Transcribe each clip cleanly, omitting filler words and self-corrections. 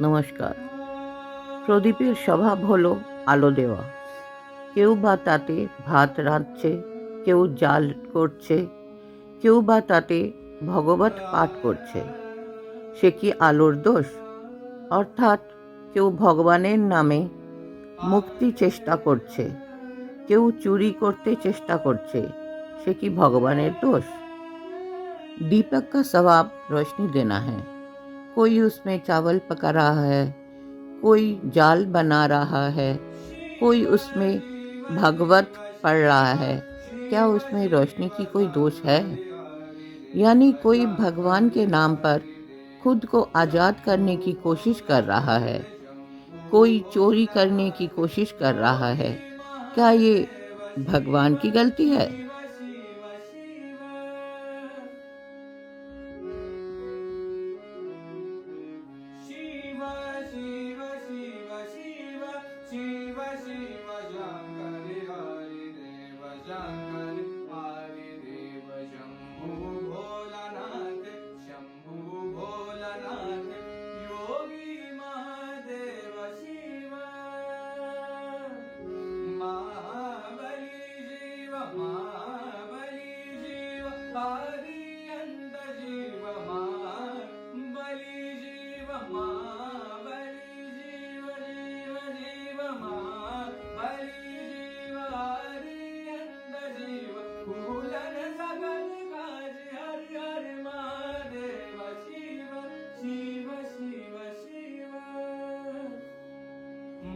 নমস্কার। প্রদীপের স্বভাব হলো আলো দেওয়া। কেউ বা তাতে ভাত রাঁধছে, কেউ জাল করছে, কেউ বা তাতে ভগবত পাঠ করছে। সে কি আলোর দোষ? অর্থাৎ কেউ ভগবানের নামে মুক্তি চেষ্টা করছে, কেউ চুরি করতে চেষ্টা করছে। সে কি ভগবানের দোষ? दीपक का स्वभाव रोशनी देना है। कोई उसमें चावल पका रहा है, कोई जाल बना रहा है, कोई उसमें भगवत पढ़ रहा है। क्या उसमें रोशनी की कोई दोष है? यानी कोई भगवान के नाम पर खुद को आजाद करने की कोशिश कर रहा है, कोई चोरी करने की कोशिश कर रहा है। क्या ये भगवान की गलती है?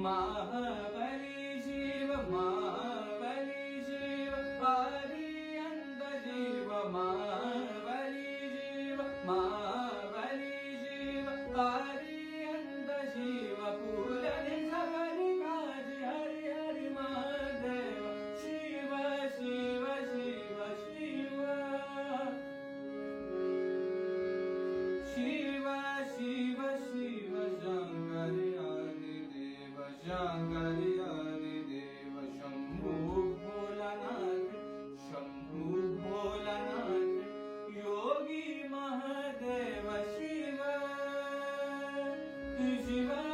महाबली शिव महाबली शिव हरियंत शिव महाबली शिव महाबली शिव हरियंत शिव पूरन सकल काज हरि हरि महादेव शिव शिव शिव शिव शिव शिव शिव शंकर आदिदेव शंकर आदिदेव शंभु भोलानाथ शंभु भोलानाथ योगी महादेव शिव शिव